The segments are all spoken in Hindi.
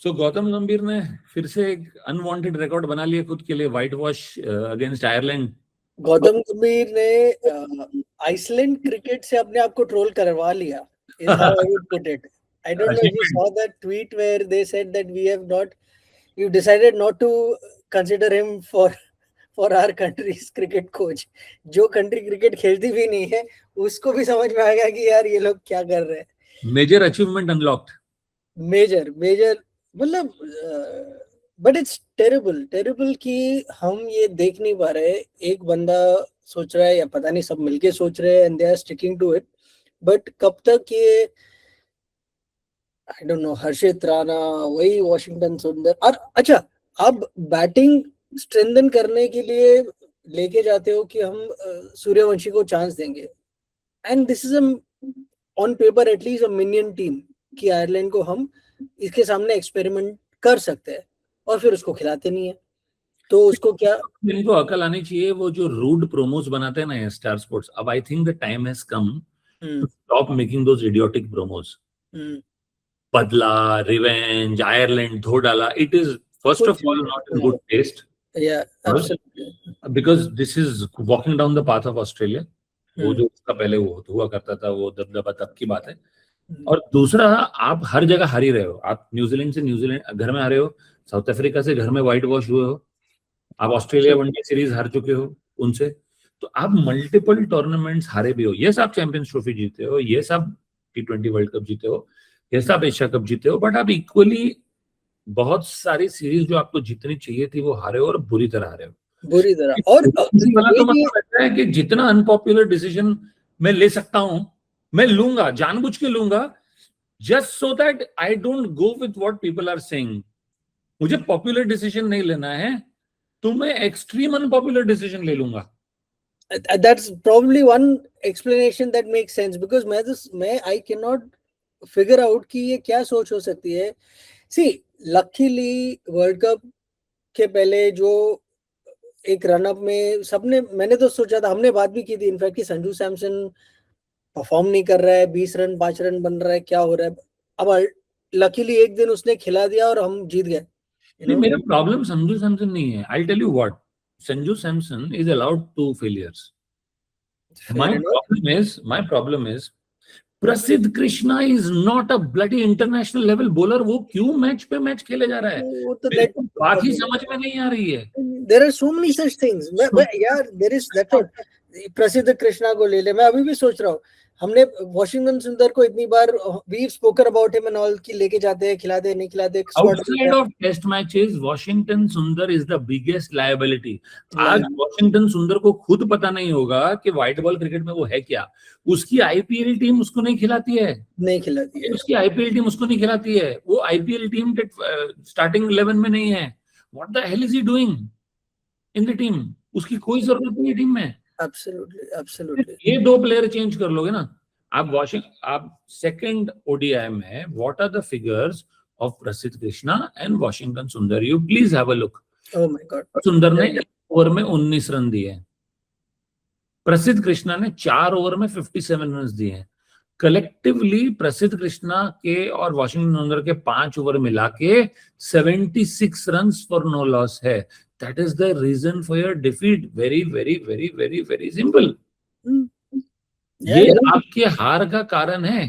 सो गौतम गंभीर ने फिर से एक अनवांटेड रिकॉर्ड बना लिया खुद के लिए, white wash against Ireland. Gautam गंभीर ने आइसलैंड क्रिकेट से अपने आप को ट्रोल करवा लिया, is how I would put it. I don't know if you saw that tweet where they said that you decided not to consider him for our country's cricket coach. जो कंट्री क्रिकेट खेलती भी नहीं है उसको भी समझ में आ गया कि यार ये लोग क्या कर रहे हैं। मेजर अचीवमेंट अनलॉक्ड, मेजर मतलब बट इट्स टेरिबल कि हम ये देख नहीं पा रहे। एक बंदा सोच रहा है या पता नहीं सब मिलके सोच रहे हैं and they are sticking to it, but कब तक ये I don't know. Harshit Rana, वही वॉशिंगटन सुंदर, और अच्छा अब बैटिंग स्ट्रेंथन करने के लिए लेके जाते हो कि हम सूर्यवंशी को चांस देंगे, and this is on paper at least a minion team कि आयरलैंड को हम इसके सामने एक्सपेरिमेंट कर सकते हैं, और फिर उसको खिलाते नहीं है। तो उसको क्या, इनको अकल आनी चाहिए। वो जो रूड प्रोमोस बनाते हैं ना स्टार स्पोर्ट्स, अब I think the time has come to stop making those idiotic promos. बदला, रिवेंज, आयरलैंड धो डाला, it is first of all not in good taste, because this is walking down the path of Australia. वो जो उसका पहले वो हुआ करता था, वो दबदबा तब की बात है। और दूसरा, आप हर जगह हारी रहे हो। आप न्यूजीलैंड से घर में हारे हो, साउथ अफ्रीका से घर में व्हाइट वॉश हुए हो, आप ऑस्ट्रेलिया वनडे सीरीज हार चुके हो उनसे, तो आप मल्टीपल टूर्नामेंट्स हारे भी हो। यस, आप चैंपियंस ट्रॉफी जीते हो, यस आप T20 वर्ल्ड कप जीते हो, यस आप एशिया कप जीते हो, बट आप इक्वली बहुत सारी सीरीज जो आपको जीतनी चाहिए थी वो हारे हो, और बुरी तरह हारे हो। और वाला तो मतलब ऐसा है कि जितना अनपॉपुलर डिसीजन मैं ले सकता हूं मैं लूंगा, जानबूझ के लूंगा, just so that I don't go with what people are saying. मुझे पॉपुलर डिसीजन नहीं लेना है, तो मैं एक्सट्रीम अनपॉपुलर डिसीजन ले लूंगा। That's probably one explanation that makes sense, because मैं I cannot figure out कि ये क्या सोच हो सकती है। See, luckily वर्ल्ड कप के पहले जो एक रनअप में सबने, मैंने तो सोचा था, हमने बात भी की थी इनफैक्ट कि संजू सैमसन परफॉर्म नहीं कर रहा है, 20 रन 5 रन बन रहा है, क्या हो रहा है। अब लकीली एक दिन उसने खिला दिया और हम जीत गए। मेरा प्रॉब्लम संजू सैमसन नहीं है। I tell you what, Sanju Samson is allowed 2 failures. My problem is Prasidh Krishna is not a bloody international level bowler. वो क्यों मैच पे मैच खेले जा रहा है, वो तो बात ही समझ में नहीं आ रही है। There are so many such things. यार there is that one. प्रसिद्ध कृष्णा को ले ले, मैं अभी भी सोच रहा हूँ, हमने वॉशिंगटन सुंदर को इतनी बार we spoken about him and all की लेके जाते हैं, खिलाते नहीं खिलाते। Outside of test matches Washington Sundar is the biggest liability. आज वॉशिंगटन सुंदर को खुद पता नहीं होगा कि व्हाइट बॉल क्रिकेट में वो है क्या। उसकी आईपीएल टीम उसको नहीं खिलाती है, उसकी आईपीएल टीम उसको नहीं खिलाती है। वो आईपीएल टीम स्टार्टिंग 11 में नहीं है। What the hell is he doing in the team? उसकी कोई जरूरत नहीं है टीम में। Absolutely. ये 2 प्लेयर चेंज कर लोगे ना आप सेकंड ओडीआई में, what are the figures of Prasidh Krishna and Washington Sundar? You please have a look. Oh my god. Sundar ने 1 ओवर में 19 रन दिए, प्रसिद्ध कृष्णा ने 4 ओवर में 57 रन दिए। कलेक्टिवली प्रसिद्ध कृष्णा के और वॉशिंगटन सुंदर के 5 ओवर मिला के 76 रन फॉर नो लॉस है। That is the reason for your defeat. Very, very, very, very, very simple. ये आपके हार का कारण है।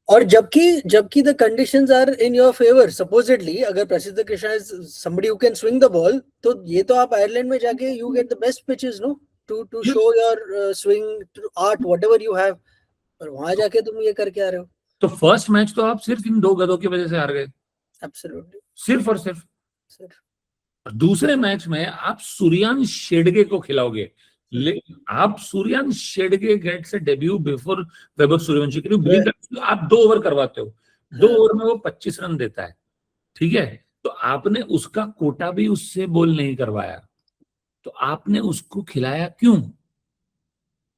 और जबकि the conditions are in your favor. Supposedly, अगर प्रसिद्ध Krishna is somebody who can swing the ball, तो ये तो आप आयरलैंड में जाके you get the best pitches, no? To show your swing art, whatever you have. और वहां जाके तुम ये करके आ रहे हो। तो फर्स्ट मैच तो आप सिर्फ इन 2 गधों की वजह से हार गए। Absolutely. सिर्फ और सिर्फ। दूसरे मैच में आप सूर्यांश शेडगे को खिलाओगे। आप सूर्यांश शेडगे गेट से डेब्यू बिफोर वैभव सूर्यवंशी के लिए आप 2 ओवर करवाते हो। 2 ओवर में वो 25 रन देता है, ठीक है? तो आपने उसका कोटा भी उससे बोल नहीं करवाया, तो आपने उसको खिलाया क्यों?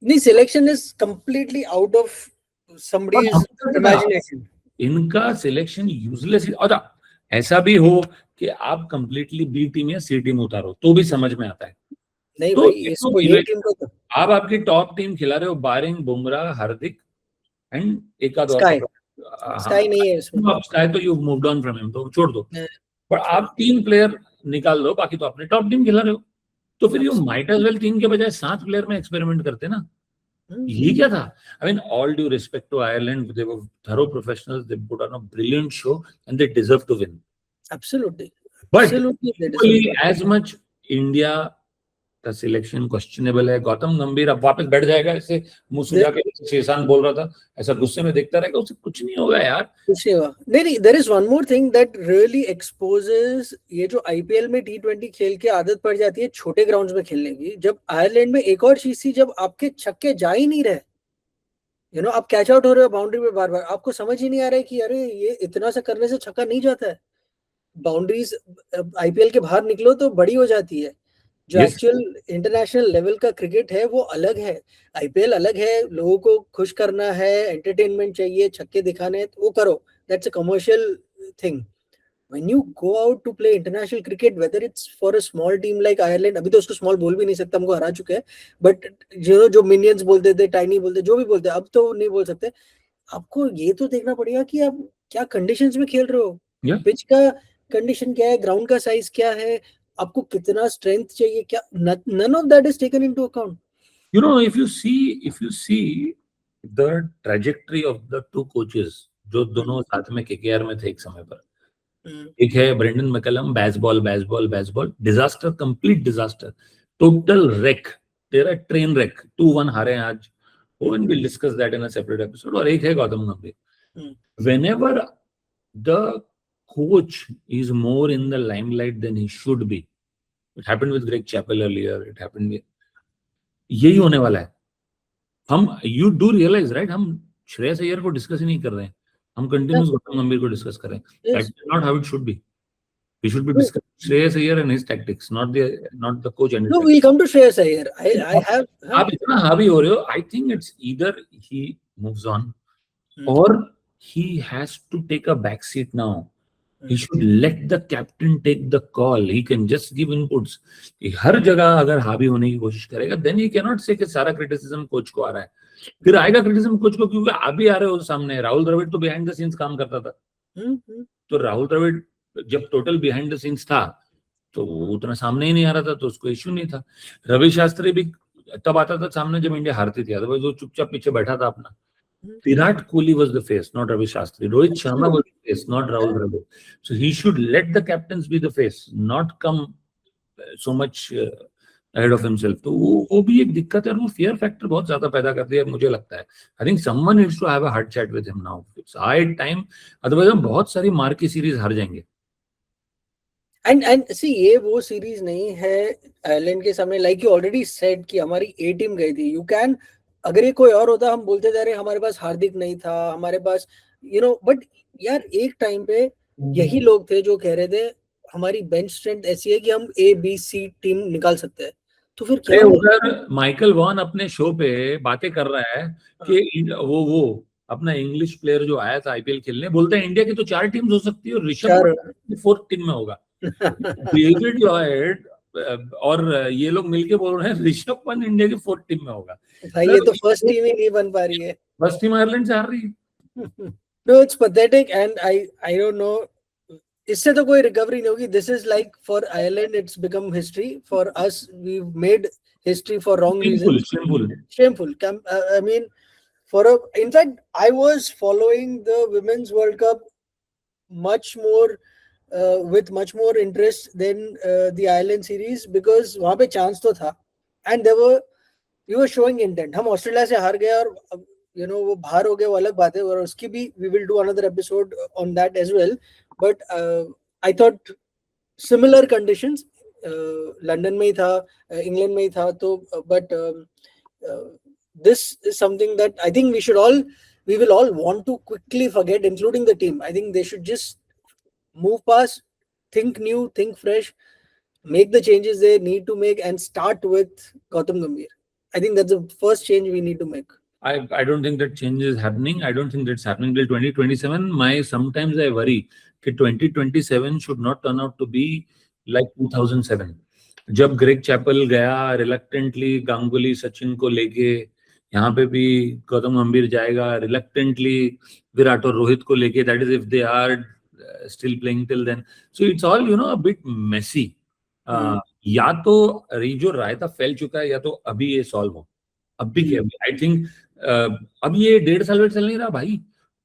नहीं, selection is completely out of somebody's imagination. इनका सिलेक्शन यूजलेस। और ऐसा भी हो कि आप कंप्लीटली बी टीम या सी टीम उतारो तो भी समझ में आता है। नहीं तो भाई, इसको ये टीम को आप आपकी टॉप टीम खिला रहे हो, बारिंग बुमराह, हार्दिक एंड एक आध और स्काई नहीं है इसमें। अब स्काई तो you moved on from him, तो छोड़ दो। Yeah. पर आप 3 प्लेयर निकाल दो, बाकी तो अपने टॉप टीम खिला रहे हो, तो फिर यू माइट एज वेल 3 के बजाय 7 प्लेयर में एक्सपेरिमेंट करते ना। ये क्या था? I mean all due respect to Ireland, they were thorough professionals, they put on a brilliant show and they deserve to win. Absolutely. But Absolutely, they deserve equally it. as much India का सिलेक्शन क्वेश्चनेबल है। गौतम गंभीर अब वापस बैठ जाएगा, ऐसे मुंह सुझा के शेषान बोल रहा था, ऐसा गुस्से में देखता रहेगा, उससे कुछ नहीं होगा यार। कुछ नहीं होगा। नहीं, there is one more thing that really exposes ये जो आईपीएल में T20 खेल के आदत पड़ जाती है छोटे ग्राउंड्स में खेलने की। जब आयरलैंड में एक और चीज थी, जब आपके छक्के जा ही नहीं रहे, यू नो, आप कैच आउट हो रहे हो बाउंड्री पे बार बार, आपको समझ ही नहीं आ रहा है कि अरे ये इतना सा करने से छक्का नहीं जाता है। बाउंड्रीज आईपीएल के बाहर निकलो तो बड़ी हो जाती है। जो एक्चुअल इंटरनेशनल लेवल का क्रिकेट है वो अलग है, आईपीएल अलग है। लोगों को खुश करना है, एंटरटेनमेंट चाहिए, छक्के दिखाने हैं, तो वो करो, that's a commercial thing. When you go out to play international cricket, whether it's for a small team like Ireland, अभी तो उसको स्मॉल बोल भी नहीं सकता, हमको हरा चुके हैं, बट जो मिनियंस बोलते थे, टाइनी बोलते, जो भी बोलते, अब तो नहीं बोल सकते। आपको ये तो देखना पड़ेगा कि आप क्या कंडीशंस में खेल रहे हो, पिच का कंडीशन क्या है, ग्राउंड का साइज क्या है, आपको कितना स्ट्रेंथ चाहिए, क्या, none of that is taken into account. You know, if you see the trajectory of the 2 coaches, जो दोनों साथ में केकेआर में थे एक समय पर, एक है Brendon McCullum, Bazball, disaster, complete disaster, total wreck, तेरा ट्रेन रेक, 2-1 हारे हैं आज, and we'll discuss that in a separate episode। और एक है गौतम गंभीर। Whenever the coach is more in the limelight than he should be, it happened with Greg Chappell earlier, it happened with, यही होने वाला है। हम, you do realize, right, हम श्रेयस अय्यर को डिस्कस ही नहीं कर रहे हैं, हम कंटिन्यूस गौतम गंभीर को डिस्कस कर रहे हैं। That's not how it should be. We should be discussing Shreyas Iyer and his tactics, not the coach and his No, tactics. we'll come to Shreyas Iyer. I have. आप इतना हावी हो रहे हो, I think it's either he moves on or he has to take a back seat now. He should let the captain take the call. He can just give inputs. हर जगह अगर हावी होने की कोशिश करेगा, then he cannot say कि सारा क्रिटिसिज्म कोच को आ रहा है। फिर आएगा क्रिटिसिज्म कोच को, क्योंकि आप भी आ रहे हो सामने। राहुल द्रविड़ तो बिहाइंड द सीन्स काम करता था, तो राहुल द्रविड़ जब टोटल बिहाइंड द सीन्स था तो उतना सामने ही नहीं आ रहा था, तो उसको इश्यू नहीं था। रवि शास्त्री भी तब आता था सामने जब इंडिया हारती थी, अदरवाइज वो चुपचाप पीछे बैठा था अपना। Virat Kohli was the face, not Ravi Shastri. Rohit Sharma was the face, not Rahul Dravid. So he should let the captains be the face, not come so much ahead of himself. तो वो भी एक दिक्कत है, और वो fear factor बहुत ज्यादा पैदा करती है मुझे लगता है। I think someone needs to have a hard chat with him now. It's high time, otherwise हम बहुत सारी मार्की सीरीज हार जाएंगे। And see, ये वो सीरीज नहीं है आयरलैंड के सामने, like you already said कि हमारी A टीम गई थी। You can, अगर ये कोई और होता, हम बोलते जा रहे हमारे पास हार्दिक नहीं था, हमारे पास, you know, but यार एक टाइम पे यही लोग थे जो कह रहे थे हमारी बेंच स्ट्रेंथ ऐसी है कि हम A-B-C टीम निकाल सकते हैं। तो फिर क्या उधर माइकल वॉन अपने शो पे बातें कर रहा है कि वो अपना इंग्लिश प्लेयर जो आया था आईपीएल खेलने, बोलते हैं इंडिया की तो 4 टीम्स हो सकती है और ऋषभ 4th टीम में होगा। डेविड लॉयड और ये लोग मिलके बोल रहे हैं ऋषभ पंत इंडिया की 4th टीम में होगा। भाई ये तो फर्स्ट टीम ही नहीं बन पा रही है, फर्स्ट टीम आयरलैंड से हार रही है। No, it's pathetic and I don't know, इससे तो कोई रिकवरी नहीं होगी। This is like for Ireland, it's become history. For us, we've made history for wrong reasons. Shameful. I mean, in fact, I was following the Women's World Cup much more with much more interest than the Ireland series, because वहाँ पे chance तो था, and we were showing intent. हम ऑस्ट्रेलिया से हार गए और you know वो बाहर हो गए, वो अलग बात है, और उसकी भी we will do another episode on that as well. But I thought similar conditions London में ही था, इंग्लैंड में ही था, तो but this is something that I think we will all want to quickly forget, including the team. I think they should just move past, think new, think fresh, make the changes they need to make, and start with Gautam Gambhir. I think that's the first change we need to make. I don't think that change is happening. I don't think that's happening till 2027. Sometimes I worry that 2027 should not turn out to be like 2007. जब ग्रेग चैपल गया reluctantly, गांगुली सचिन को लेके, यहाँ पे भी गौतम गंभीर जाएगा रिलक्टेंटली विराट और रोहित को लेके, that is if they are still playing till then. So it's all a bit messy. या तो ये जो रायता फैल चुका है या तो अभी ये सॉल्व हो. अब भी क्या, आई थिंक अब ये 1.5 साल वेट चल नहीं रहा भाई,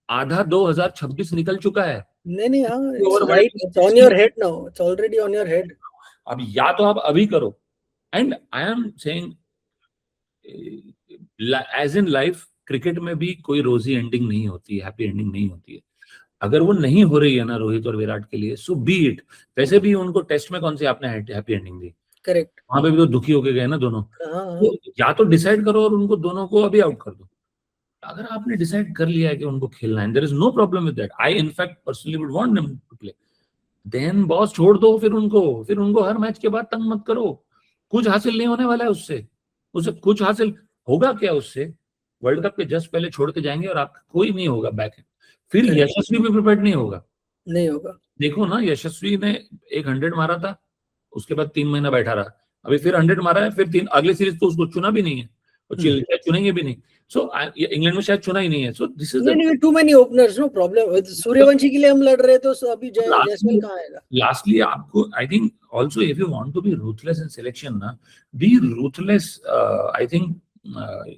आधा 2026 निकल चुका है. नहीं हाँ, it's right, it's on your head now, it's already on your head. अब या तो आप अभी करो, and I am saying as in life cricket में भी कोई रोजी एंडिंग नहीं होती है, हैप्पी एंडिंग नहीं होती है. अगर वो नहीं हो रही है ना रोहित और विराट के लिए, सो बी इट. वैसे भी उनको टेस्ट में कौन सी आपने हैप्पी एंडिंग दी? करेक्ट. वहां पे भी तो दुखी होके गए ना दोनों. तो या तो डिसाइड करो और उनको दोनों को अभी आउट कर दो. अगर आपने डिसाइड कर लिया है कि उनको खेलना है, there is no problem with that. I in fact personally would want them to play. Then boss छोड़ दो फिर उनको हर मैच के बाद तंग मत करो. कुछ हासिल नहीं होने वाला है उससे कुछ हासिल होगा क्या उससे? वर्ल्ड कप के जस्ट पहले छोड़ के जाएंगे और आपका कोई नहीं होगा बैक. फिर यशस्वी भी प्रिपेयर्ड नहीं होगा. देखो ना, यशस्वी ने एक 100 मारा था, उसके बाद 3 महीना बैठा रहा. अभी फिर 100 मारा है, फिर अगली सीरीज तो उसको चुना भी नहीं है और चुनेंगे भी नहीं. सो इंग्लैंड में शायद चुना ही नहीं है. So this is too many openers, no problem. Suryavanshi के लिए हम लड़ रहे तो अभी जयसवाल कहां आएगा? लास्टली आपको I think also if you want to be ruthless in selection ना, be ruthless. I think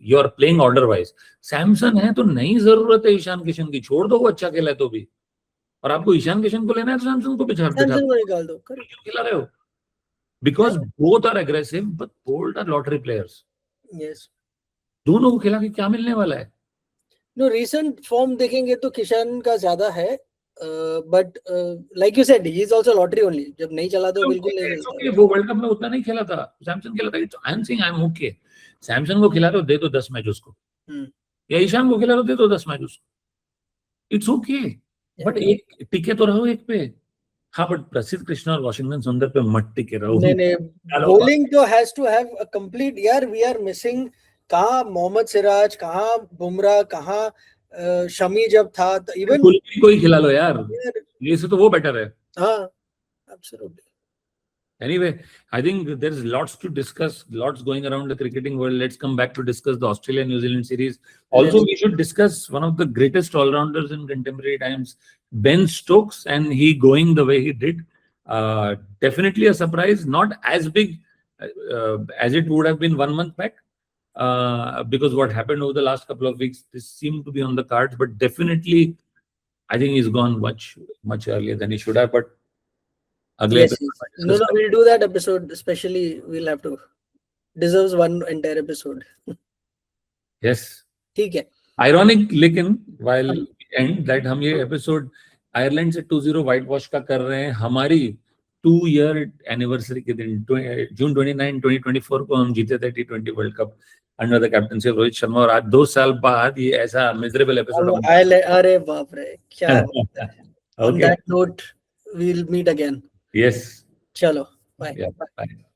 you are playing order wise. Samson है तो नहीं जरूरत है ईशान किशन की, छोड़ दो, वो अच्छा खेला है तो भी. और आपको ईशान किशन को लेना है तो सैमसन को निकाल दो. क्यों खिला रहे हो? Because both are aggressive but bold are lottery players. Yes, दोनों को खिला के क्या मिलने वाला है? नो, रीसेंट फॉर्म देखेंगे तो किशन का ज्यादा है, but like you said he is also lottery only. जब नहीं चला तो बिल्कुल नहीं मिलता. वो वर्ल्ड कप में उतना नहीं खेला था, सैमसन खेला था. आई am saying I am okay. Samson को खिला दो, दे दो 10 मैच उसको, या ईशान को खिला दो, दे दो 10 मैच उसको. इट्स ओके, बट एक टिके तो रहो एक पे. हाँ, बट प्रसिद्ध कृष्णा और वॉशिंगटन सुंदर पे मत टिके रहो. नहीं, बॉलिंग तो has to have a complete. यार वी आर मिसिंग. कहाँ मोहम्मद सिराज, कहाँ बुमराह, कहाँ शमी जब था, तो इवन कोई खिला लो यार, ये से तो वो बेटर है. हाँ, absolutely. Anyway, I think there's lots to discuss, lots going around the cricketing world. Let's come back to discuss the Australia-New Zealand series. Also, we should discuss one of the greatest all-rounders in contemporary times, Ben Stokes, and he going the way he did. Definitely a surprise, not as big as it would have been 1 month back, because what happened over the last couple of weeks, this seemed to be on the cards, but definitely, I think he's gone much earlier than he should have. But yes. No, we'll do that episode. Especially, we'll have to. Deserves one entire episode. Yes. ठीक है. Ironic, लेकिन while end that हम ये episode आयरलैंड से 2-0 व्हाइट वॉश का कर रहे हैं, हमारी 2-year एनिवर्सरी के दिन जून 29, 2024 को हम जीते थे T20 world cup under the captaincy of Rohit Sharma. और आज 2 साल बाद ये ऐसा मिजरेबल एपिसोड. अरे बाप रे, क्या बात है. On that note, we'll meet again. Yes. Chalo. Bye. Yeah, bye.